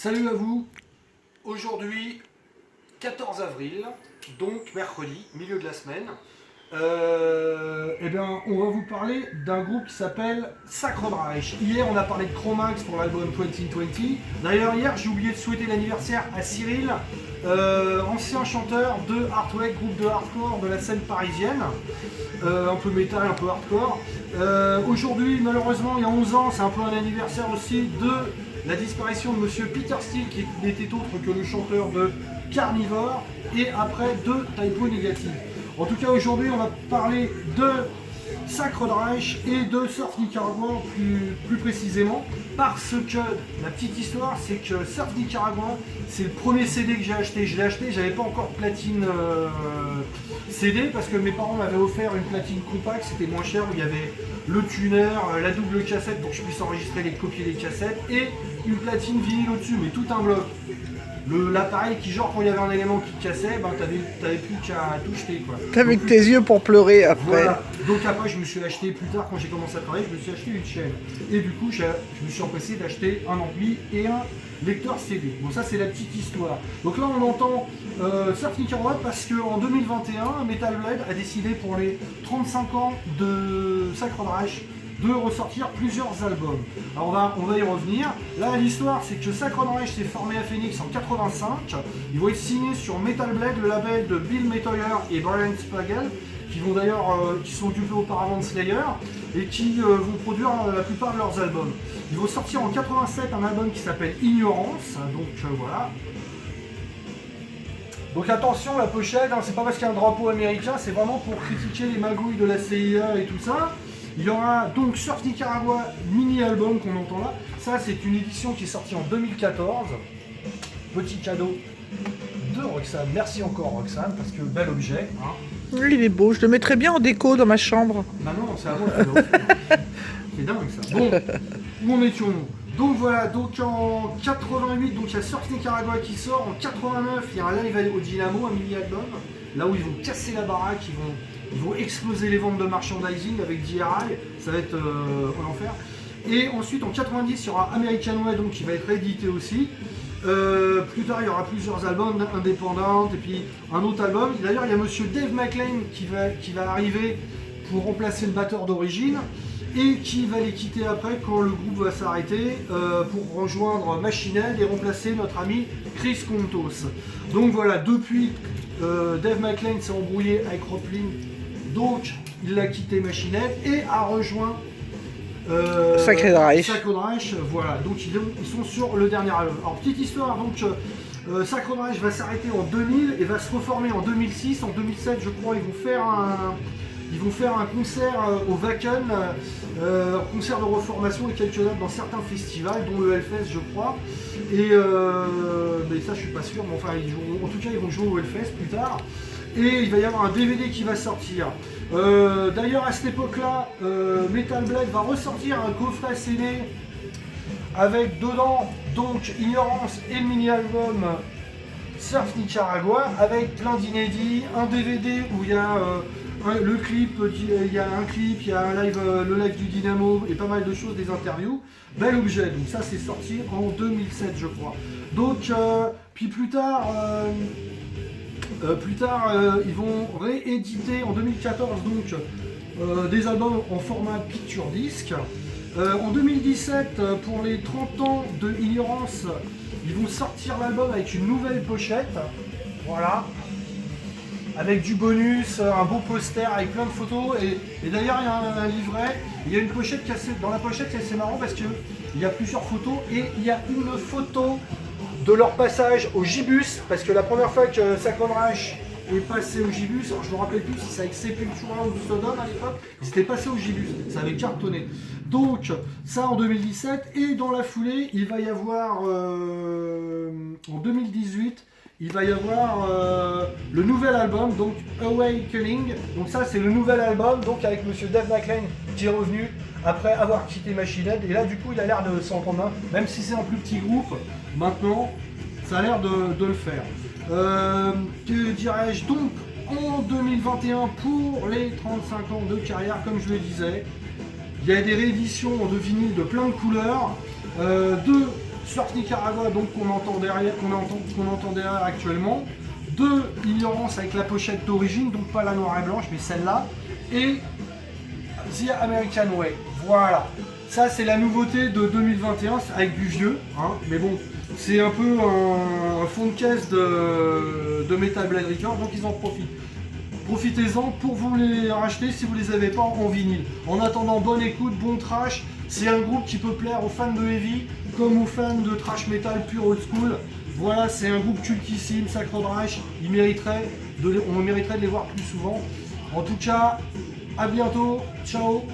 Salut à vous. Aujourd'hui, 14 avril, donc mercredi, milieu de la semaine. On va vous parler d'un groupe qui s'appelle Sacred Reich. Hier, on a parlé de Chromax pour l'album 2020. D'ailleurs, hier, j'ai oublié de souhaiter l'anniversaire à Cyril, ancien chanteur de Heartwake, groupe de hardcore de la scène parisienne. Un peu métal, un peu hardcore. Aujourd'hui, malheureusement, il y a 11 ans, c'est un peu un anniversaire aussi de la disparition de Monsieur Peter Steele, qui n'était autre que le chanteur de Carnivore, et après de Type O Negative. En tout cas, aujourd'hui, on va parler de Sacred Reich et de Surf Nicaragua plus précisément, parce que la petite histoire, c'est que Surf Nicaragua, c'est le premier CD que j'ai acheté. Je l'ai acheté, j'avais pas encore de platine CD, parce que mes parents m'avaient offert une platine compact, c'était moins cher, où il y avait le tuner, la double cassette pour que je puisse enregistrer les copier les cassettes, et une platine vinyle au-dessus, mais tout un bloc. L'appareil qui, genre, quand il y avait un élément qui cassait, ben, t'avais plus qu'à tout jeter, quoi. T'avais que tes yeux pour pleurer après. Voilà. Donc après, je me suis acheté, plus tard, quand j'ai commencé à travailler, je me suis acheté une chaîne. Et du coup, je me suis empressé d'acheter un ampli et un lecteur CD. Bon, ça, c'est la petite histoire. Donc là, on entend Surf Nicaragua parce qu'en 2021, Metal Blade a décidé pour les 35 ans de Sacred Reich de ressortir plusieurs albums. Alors on va y revenir. Là, l'histoire, c'est que Sacred Reich s'est formé à Phoenix en 85. Ils vont être signés sur Metal Blade, le label de Bill Metoyer et Brian Spagel, qui sont occupés auparavant de Slayer, et qui vont produire la plupart de leurs albums. Ils vont sortir en 87 un album qui s'appelle Ignorance, donc voilà. Donc attention, la pochette, hein, c'est pas parce qu'il y a un drapeau américain, c'est vraiment pour critiquer les magouilles de la CIA et tout ça. Il y aura donc Surf Nicaragua mini-album qu'on entend là. Ça, c'est une édition qui est sortie en 2014. Petit cadeau de Roxane. Merci encore Roxane, parce que bel objet. Hein. Oui, il est beau, je le mettrais bien en déco dans ma chambre. Bah non, c'est à moi qui l'ai offert. C'est dingue ça. Bon, où en étions-nous? Donc voilà, donc en 88, donc il y a Surf Nicaragua qui sort. En 89, il y a un live au Dynamo, un mini-album. Là où ils vont casser la baraque, ils vont exploser les ventes de merchandising avec DRI, ça va être l'enfer. Et ensuite en 90 il y aura American Way, donc qui va être réédité aussi. Plus tard il y aura plusieurs albums indépendants et puis un autre album. D'ailleurs il y a monsieur Dave McLean qui va arriver pour remplacer le batteur d'origine et qui va les quitter après quand le groupe va s'arrêter pour rejoindre Machine Head et remplacer notre ami Chris Contos. Donc voilà, depuis Dave McLean s'est embrouillé avec Roplin, donc il a quitté Machine Head et a rejoint Sacred Reich. Voilà, donc ils sont sur le dernier album. Alors petite histoire, donc Sacred Reich va s'arrêter en 2000 et va se reformer en 2006. En 2007, je crois, ils vont faire un concert au Wacken, concert de reformation et quelques dates dans certains festivals, dont le Hellfest, je crois. Et mais ça, je suis pas sûr, mais enfin, en tout cas, ils vont jouer au Hellfest plus tard. Et il va y avoir un DVD qui va sortir. D'ailleurs, à cette époque-là, Metal Blade va ressortir un coffret CD avec dedans donc Ignorance et le mini-album Surf Nicaragua, avec plein d'inédits, un DVD où il y a le clip, il y a un clip, il y a un live, le live du Dynamo et pas mal de choses, des interviews. Bel objet, donc ça c'est sorti en 2007 je crois. Donc puis plus tard ils vont rééditer en 2014 donc des albums en format picture disc. En 2017, pour les 30 ans de Ignorance, ils vont sortir l'album avec une nouvelle pochette. Voilà. Avec du bonus, un beau poster avec plein de photos. Et d'ailleurs, il y a un livret. Il y a une pochette qui dans la pochette, c'est assez marrant parce qu'il y a plusieurs photos. Et il y a une photo de leur passage au Gibus. Parce que la première fois que Sacred Reich est passé au Gibus, alors je ne me rappelle plus si c'est avec Sepultura ou Sodom à l'époque, ils étaient passés au Gibus, ça avait cartonné. Donc ça en 2017, et dans la foulée, il va y avoir en 2018, il va y avoir le nouvel album, donc Awakening. Donc ça c'est le nouvel album, donc avec monsieur Dave McLean qui est revenu après avoir quitté Machine Head. Et là du coup il a l'air de s'en prendre un, même si c'est un plus petit groupe, maintenant ça a l'air de le faire. Que dirais-je, donc en 2021 pour les 35 ans de carrière, comme je le disais, il y a des rééditions de vinyle de plein de couleurs, de Surf Nicaragua, donc qu'on entend derrière actuellement. 2 Ignorance avec la pochette d'origine, donc pas la noire et blanche, mais celle-là. Et The American Way. Voilà. Ça, c'est la nouveauté de 2021 avec du vieux, hein. Mais bon, c'est un peu un fond de caisse de Metal Blade Records, donc ils en profitent. Profitez-en pour vous les racheter si vous les avez pas en vinyle. En attendant, bonne écoute, bon trash. C'est un groupe qui peut plaire aux fans de heavy comme aux fans de trash metal pur old school. Voilà, c'est un groupe cultissime, Sacred Reich. On mériterait de les voir plus souvent. En tout cas, à bientôt. Ciao.